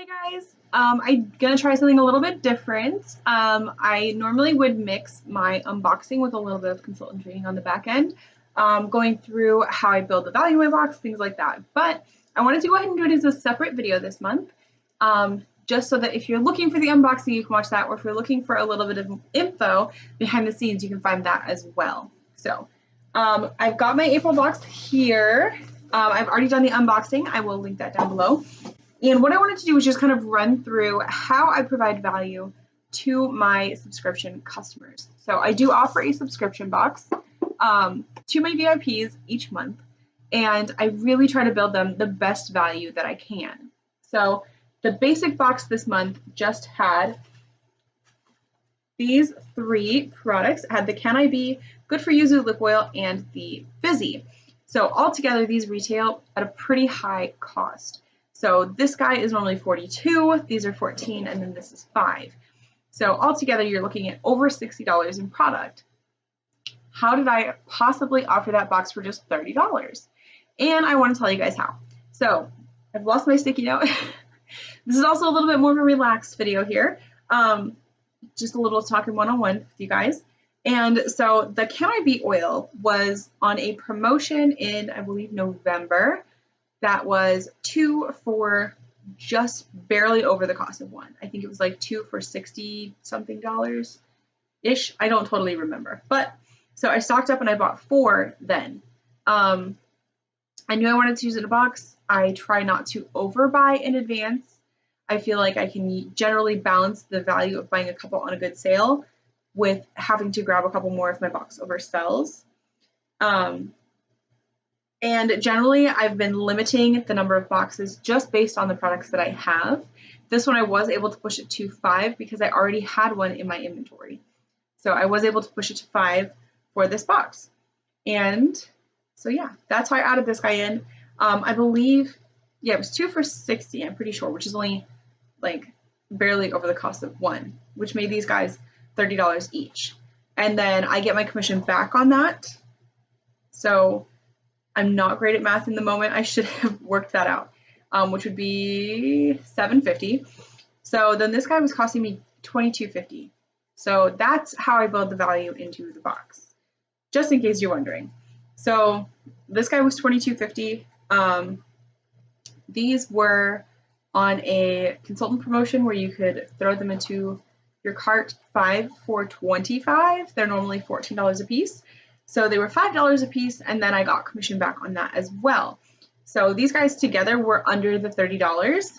Hey guys, I'm gonna try something a little bit different. I normally would mix my unboxing with a little bit of consultant training on the back end, going through how I build the value in my box, things like that. But I wanted to go ahead and do it as a separate video this month, just so that if you're looking for the unboxing, you can watch that, or if you're looking for a little bit of info behind the scenes, you can find that as well. So I've got my April box here. I've already done the unboxing. I will link that down below. And what I wanted to do was just kind of run through how I provide value to my subscription customers. So I do offer a subscription box to my VIPs each month, and I really try to build them the best value that I can. So the basic box this month just had these three products. It had the Cann I Be, Good for Yuzu lip oil, and the Fizzy. So altogether, these retail at a pretty high cost. So this guy is normally 42, these are 14, and then this is 5. So altogether, you're looking at over $60 in product. How did I possibly offer that box for just $30? And I want to tell you guys how. So I've lost my sticky note. This is also a little bit more of a relaxed video here. Just a little talking one-on-one with you guys. And so the Cann I Be oil was on a promotion in, I believe, November. That was 2 for just barely over the cost of 1. I think it was like 2 for $60 something ish. I don't totally remember. But so I stocked up and I bought 4 then. I knew I wanted to use it in a box. I try not to overbuy in advance. I feel like I can generally balance the value of buying a couple on a good sale with having to grab a couple more if my box oversells. And generally, I've been limiting the number of boxes just based on the products that I have. This one I was able to push it to 5 because I already had one in my inventory. So I was able to push it to 5 for this box. And so yeah, that's how I added this guy in. I believe, yeah, it was 2 for $60, I'm pretty sure, which is only like barely over the cost of 1, which made these guys $30 each. And then I get my commission back on that. So I'm not great at math in the moment. I should have worked that out, which would be $7.50. So then this guy was costing me $22.50. So that's how I build the value into the box, just in case you're wondering. So this guy was $22.50. These were on a consultant promotion where you could throw them into your cart 5 for $25. They're normally $14 a piece. So they were $5 a piece, and then I got commission back on that as well. So these guys together were under the $30.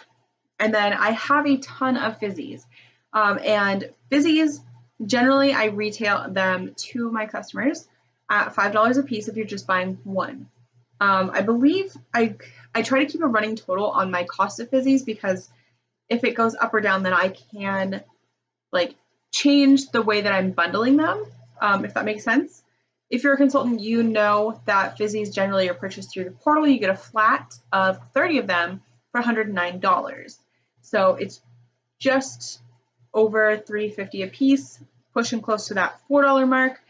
And then I have a ton of fizzies. And fizzies, generally I retail them to my customers at $5 a piece if you're just buying one. I believe I try to keep a running total on my cost of fizzies because if it goes up or down, then I can like change the way that I'm bundling them, if that makes sense. If you're a consultant, you know that fizzies generally are purchased through the portal. You get a flat of 30 of them for $109. So it's just over $3.50 a piece, pushing close to that $4 mark.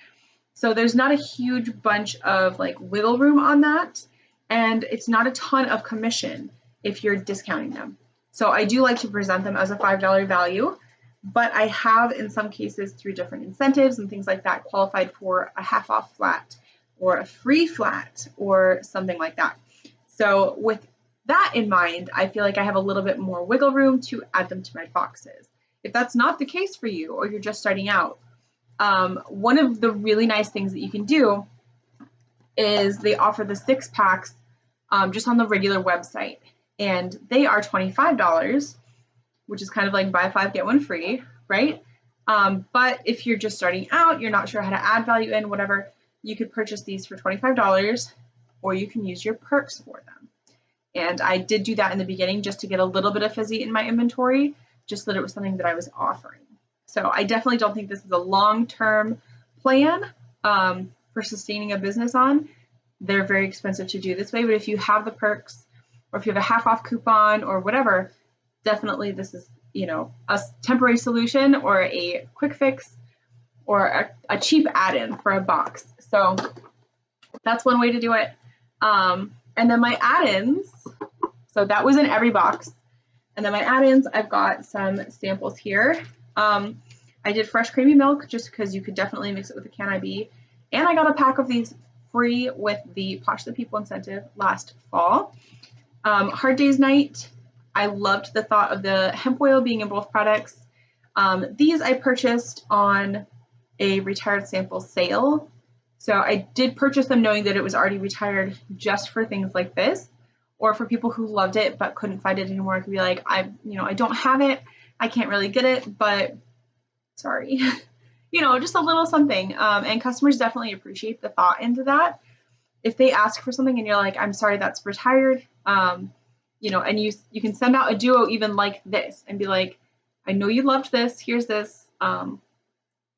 So there's not a huge bunch of like wiggle room on that. And it's not a ton of commission if you're discounting them. So I do like to present them as a $5 value. But I have, in some cases, through different incentives and things like that, qualified for a half off flat or a free flat or something like that. So with that in mind, I feel like I have a little bit more wiggle room to add them to my boxes. If that's not the case for you or you're just starting out, one of the really nice things that you can do is they offer the 6-packs just on the regular website. And they are $25. Which is kind of like buy 5, get 1 free, right? But if you're just starting out, you're not sure how to add value in, whatever, you could purchase these for $25 or you can use your perks for them. And I did do that in the beginning just to get a little bit of fizzy in my inventory, just so that it was something that I was offering. So I definitely don't think this is a long-term plan for sustaining a business on. They're very expensive to do this way, but if you have the perks or if you have a half off coupon or whatever, definitely this is, you know, a temporary solution or a quick fix or a cheap add-in for a box. So that's one way to do it. And then my add-ins, so that was in every box. And then my add-ins, I've got some samples here. I did fresh creamy milk just because you could definitely mix it with the Cann I Be. And I got a pack of these free with the Posh the People incentive last fall. Hard Day's Night, I loved the thought of the hemp oil being in both products. These I purchased on a retired sample sale. So I did purchase them knowing that it was already retired just for things like this, or for people who loved it but couldn't find it anymore. I could be like, I don't have it. I can't really get it, but sorry. Just a little something. And customers definitely appreciate the thought into that. If they ask for something and you're like, I'm sorry, that's retired, and you can send out a duo even like this and be like, I know you loved this, here's this,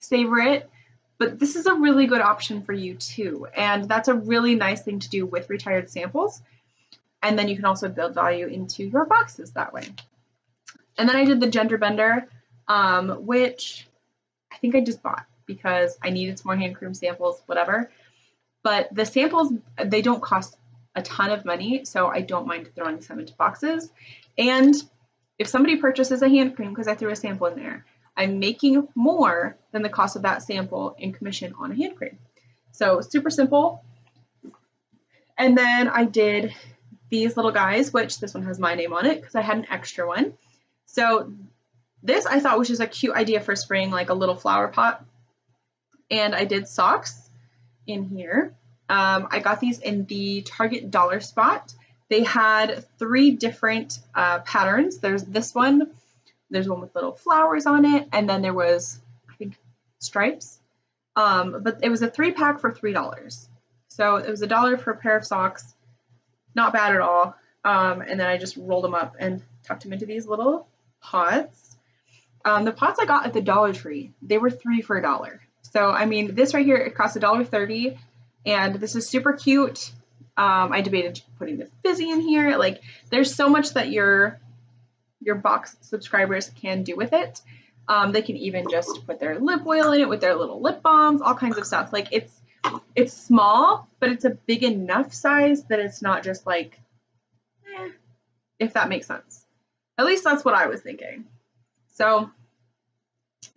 savor it, but this is a really good option for you too. And that's a really nice thing to do with retired samples. And then you can also build value into your boxes that way. And then I did the gender bender, which I think I just bought because I needed some more hand cream samples, whatever. But the samples, they don't cost a ton of money, so I don't mind throwing some into boxes. And if somebody purchases a hand cream because I threw a sample in there, I'm making more than the cost of that sample in commission on a hand cream. So super simple. And then I did these little guys, which this one has my name on it because I had an extra one. So this I thought was just a cute idea for spring, like a little flower pot. And I did socks in here. I got these in the Target dollar spot. They had 3 different patterns. There's this one, there's one with little flowers on it, and then there was, I think, stripes. But it was a 3-pack for $3. So it was $1 for a pair of socks. Not bad at all. And then I just rolled them up and tucked them into these little pots. The pots I got at the Dollar Tree, they were 3 for $1. So, I mean, this right here, it costs $1.30, and this is super cute. I debated putting the fizzy in here. Like, there's so much that your box subscribers can do with it. They can even just put their lip oil in it with their little lip balms, all kinds of stuff. Like, it's small, but it's a big enough size that it's not just like, if that makes sense. At least that's what I was thinking. So,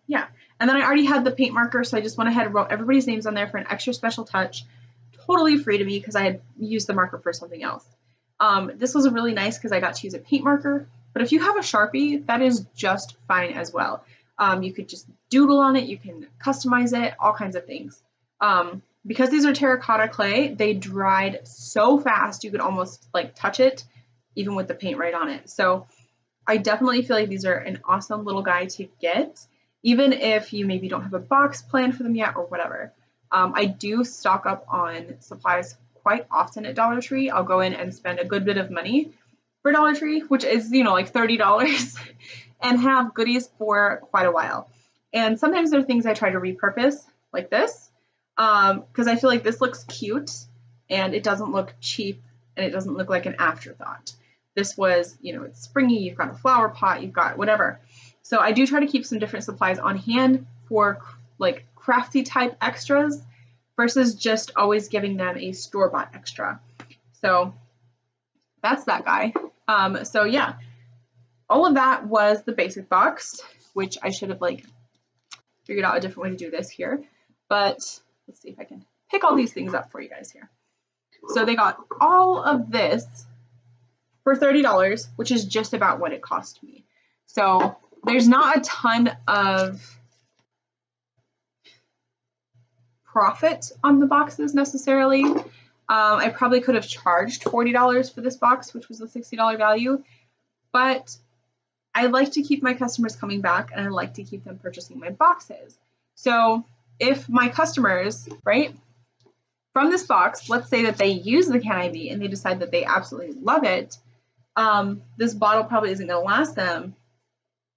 yeah. And then I already had the paint marker, so I just went ahead and wrote everybody's names on there for an extra special touch. Totally free to me because I had used the marker for something else. This was really nice because I got to use a paint marker, but if you have a Sharpie, that is just fine as well. You could just doodle on it, you can customize it, all kinds of things. Because these are terracotta clay, they dried so fast you could almost like touch it even with the paint right on it. So I definitely feel like these are an awesome little guy to get, even if you maybe don't have a box planned for them yet or whatever. I do stock up on supplies quite often at Dollar Tree. I'll go in and spend a good bit of money for Dollar Tree, which is, like $30, and have goodies for quite a while. And sometimes there are things I try to repurpose, like this, because I feel like this looks cute and it doesn't look cheap and it doesn't look like an afterthought. This was, it's springy, you've got a flower pot, you've got whatever. So I do try to keep some different supplies on hand for like crafty type extras versus just always giving them a store-bought extra. So that's that guy. So yeah, all of that was the basic box, which I should have like figured out a different way to do this here. But let's see if I can pick all these things up for you guys here. So they got all of this for $30, which is just about what it cost me. So there's not a ton of profit on the boxes necessarily. I probably could have charged $40 for this box, which was a $60 value, but I like to keep my customers coming back and I like to keep them purchasing my boxes. So if my customers, right, from this box, let's say that they use the Cann I Be and they decide that they absolutely love it, this bottle probably isn't going to last them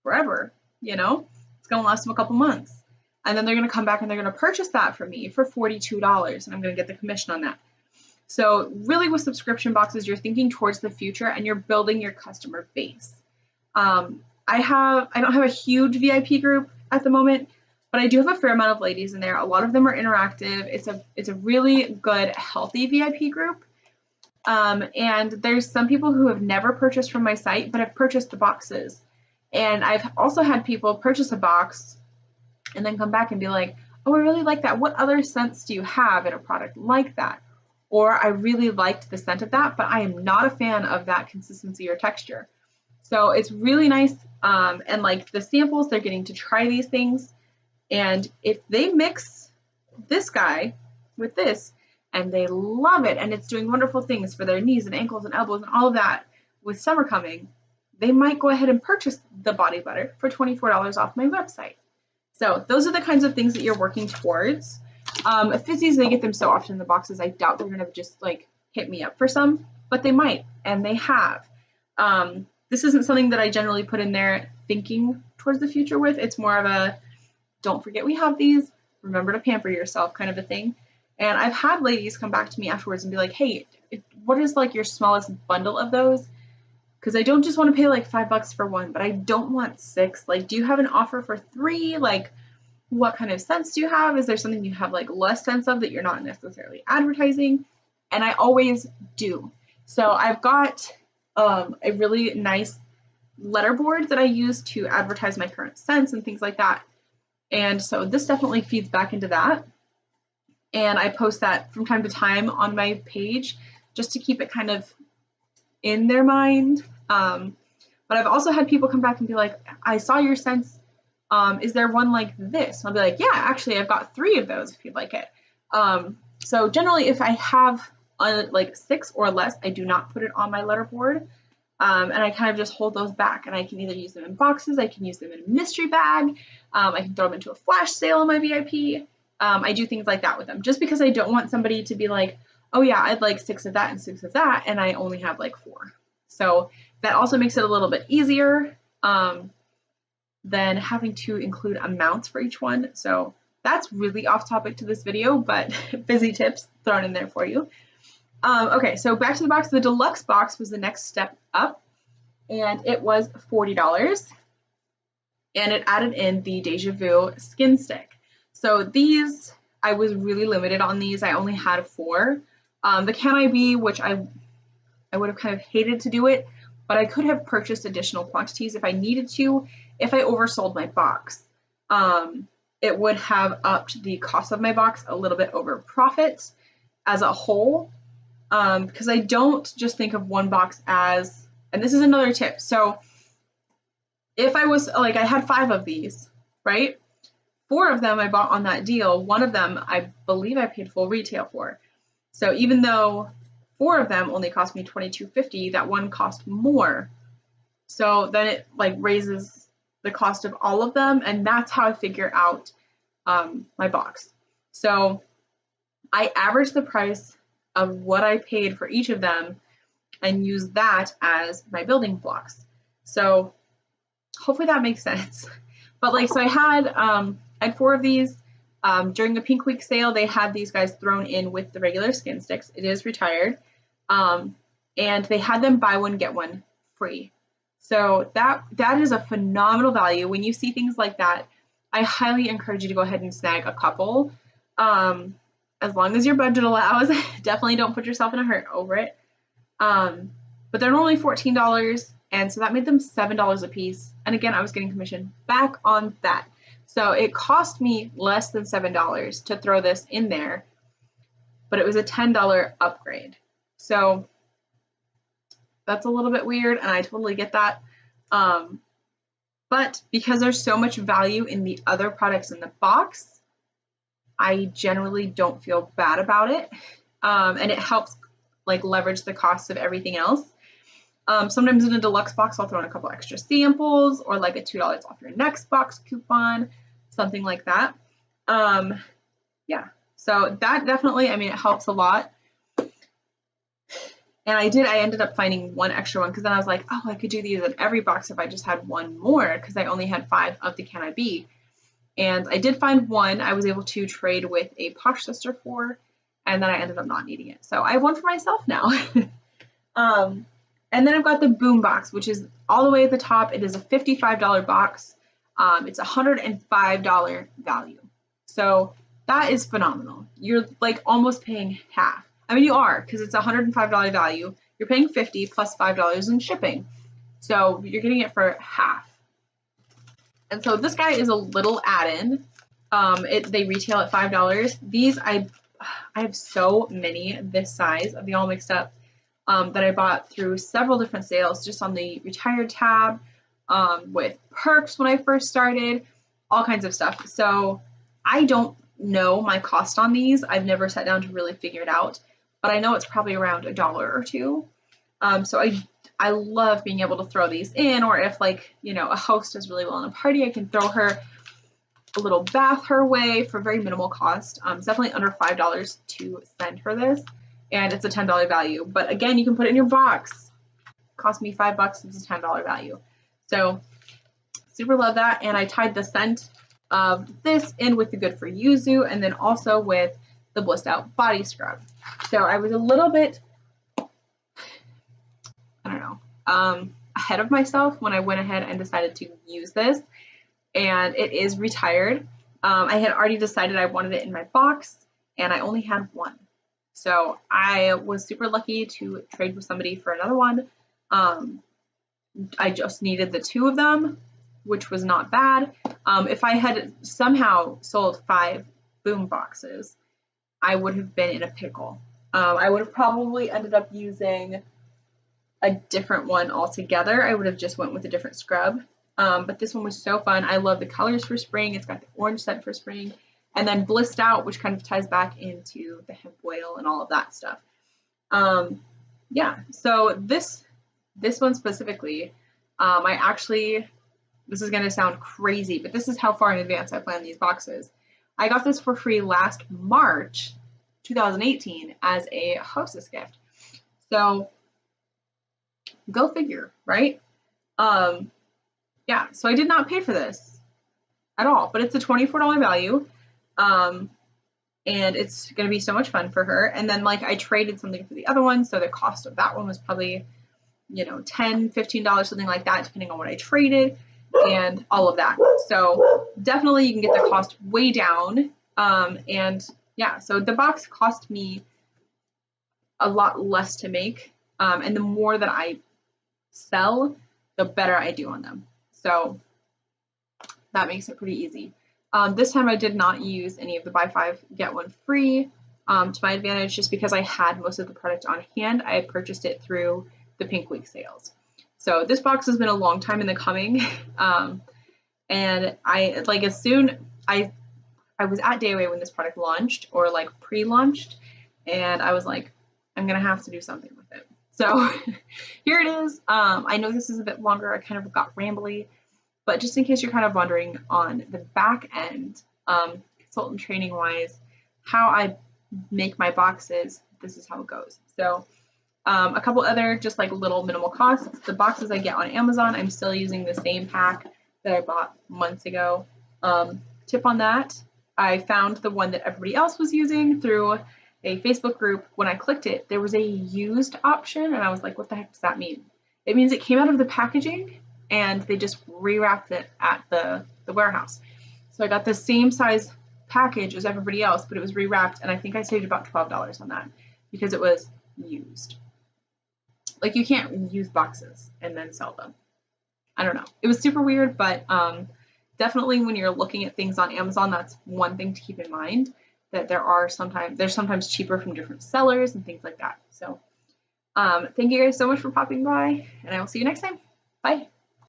forever, It's going to last them a couple months. And then they're going to come back and they're going to purchase that from me for $42, and I'm going to get the commission on that. So really with subscription boxes, you're thinking towards the future and you're building your customer base. I don't have a huge VIP group at the moment, but I do have a fair amount of ladies in there. A lot of them are interactive. It's a really good, healthy VIP group. And there's some people who have never purchased from my site, but have purchased the boxes. And I've also had people purchase a box and then come back and be like, oh, I really like that. What other scents do you have in a product like that? Or I really liked the scent of that, but I am not a fan of that consistency or texture. So it's really nice. And like the samples, they're getting to try these things. And if they mix this guy with this and they love it and it's doing wonderful things for their knees and ankles and elbows and all of that with summer coming, they might go ahead and purchase the body butter for $24 off my website. So those are the kinds of things that you're working towards. Fizzies, they get them so often in the boxes, I doubt they're going to just like hit me up for some, but they might, and they have. This isn't something that I generally put in there thinking towards the future with. It's more of a, don't forget we have these, remember to pamper yourself kind of a thing. And I've had ladies come back to me afterwards and be like, hey, what is like your smallest bundle of those? Because I don't just want to pay like $5 for one, but I don't want 6. Like, do you have an offer for 3? Like, what kind of scents do you have? Is there something you have like less sense of that you're not necessarily advertising? And I always do. So I've got a really nice letterboard that I use to advertise my current scents and things like that. And so this definitely feeds back into that. And I post that from time to time on my page just to keep it kind of in their mind. But I've also had people come back and be like, I saw your scents. Is there one like this? And I'll be like, yeah, actually, I've got 3 of those if you'd like it. So generally, if I have like 6 or less, I do not put it on my letterboard. And I kind of just hold those back, and I can either use them in boxes, I can use them in a mystery bag, I can throw them into a flash sale on my VIP. I do things like that with them, just because I don't want somebody to be like, oh yeah, I'd like 6 of that and 6 of that, and I only have like 4. So that also makes it a little bit easier than having to include amounts for each one. So that's really off topic to this video, but busy tips thrown in there for you. Okay, so back to the box. The deluxe box was the next step up, and it was $40, and it added in the Deja Vu skin stick. So these, I was really limited on these. I only had 4. The Cann I Be, which I would have kind of hated to do it, but I could have purchased additional quantities if I needed to, if I oversold my box. It would have upped the cost of my box a little bit over profit as a whole, because I don't just think of one box as, and this is another tip. So if I was like, I had 5 of these, right? 4 of them I bought on that deal. 1 of them I believe I paid full retail for. So even though 4 of them only cost me $22.50, that one cost more. So then it like raises the cost of all of them, and that's how I figure out my box. So I average the price of what I paid for each of them and use that as my building blocks. So hopefully that makes sense. But like, so I had 4 of these. During the Pink Week sale, they had these guys thrown in with the regular skin sticks. It is retired. And they had them buy one, get one free. So that is a phenomenal value. When you see things like that, I highly encourage you to go ahead and snag a couple. As long as your budget allows. Definitely don't put yourself in a hurt over it. But they're only $14, and so that made them $7 a piece. And again, I was getting commission back on that. So it cost me less than $7 to throw this in there, but it was a $10 upgrade. So that's a little bit weird, and I totally get that. But because there's so much value in the other products in the box, I generally don't feel bad about it. And it helps like leverage the cost of everything else. Sometimes in a deluxe box, I'll throw in a couple extra samples or like a $2 off your next box coupon, something like that. Yeah, so that definitely, I mean, it helps a lot. And I ended up finding 1 extra one, because then I was like, oh, I could do these in every box if I just had 1 more, because I only had 5 of the Cann I Be. And I did find 1 I was able to trade with a Posh sister for, and then I ended up not needing it. So I have 1 for myself now. And then I've got the Boom box, which is all the way at the top. It is a $55 box. It's a $105 value. So that is phenomenal. You're like almost paying half. I mean, you are, because it's a $105 value. You're paying $50 plus $5 in shipping. So you're getting it for half. And so this guy is a little add-in. They retail at $5. These, I have so many this size of the all mixed up that I bought through several different sales, just on the retired tab, with perks when I first started, all kinds of stuff. So I don't know my cost on these. I've never sat down to really figure it out, but I know it's probably around $1 or $2. So I love being able to throw these in, or if, like, you know, a host does really well in a party, I can throw her a little bath her way for very minimal cost. It's definitely under $5 to send her this, and it's a $10 value. But again, you can put it in your box. It cost me $5, it's a $10 value. So super love that. And I tied the scent of this in with the Good For Yuzu, and then also with the Blissed Out body scrub. So I was a little bit, I don't know, ahead of myself when I went ahead and decided to use this. And it is retired. I had already decided I wanted it in my box, and I only had one. So I was super lucky to trade with somebody for another one. I just needed the 2 of them, which was not bad. If I had somehow sold 5 boom boxes, I would have been in a pickle. I would have probably ended up using a different one altogether. I would have just went with a different scrub. But this one was so fun. I love the colors for spring. It's got the orange scent for spring, and then Blissed Out, which kind of ties back into the hemp oil and all of that stuff. Yeah, so this one specifically, I actually, this is going to sound crazy, but this is how far in advance I planned these boxes. I got this for free last March 2018 as a hostess gift. So go figure, right? Yeah, so I did not pay for this at all, but it's a $24 value, and it's going to be so much fun for her. And then, like, I traded something for the other one, so the cost of that one was probably, you know, $10, $15, something like that, depending on what I traded and all of that. So definitely you can get the cost way down. And yeah, so the box cost me a lot less to make, and the more that I sell, the better I do on them. So that makes it pretty easy. This time I did not use any of the buy 5 get 1 free to my advantage, just because I had most of the product on hand. I had purchased it through the Pink Week sales. So this box has been a long time in the coming, and I, like, as soon I was at DOA when this product launched, or like pre-launched, and I was like, I'm gonna have to do something with it. So here it is. I know this is a bit longer. I kind of got rambly, but just in case you're kind of wondering on the back end, consultant training wise, how I make my boxes, this is how it goes. So a couple other just like little minimal costs. The boxes I get on Amazon, I'm still using the same pack that I bought months ago. Tip on that, I found the one that everybody else was using through a Facebook group. When I clicked it, there was a used option, and I was like, what the heck does that mean? It means it came out of the packaging and they just rewrapped it at the warehouse. So I got the same size package as everybody else, but it was rewrapped, and I think I saved about $12 on that because it was used. Like, you can't use boxes and then sell them. I don't know. It was super weird, but definitely when you're looking at things on Amazon, that's one thing to keep in mind, that they're sometimes cheaper from different sellers and things like that. So thank you guys so much for popping by, and I will see you next time. Bye.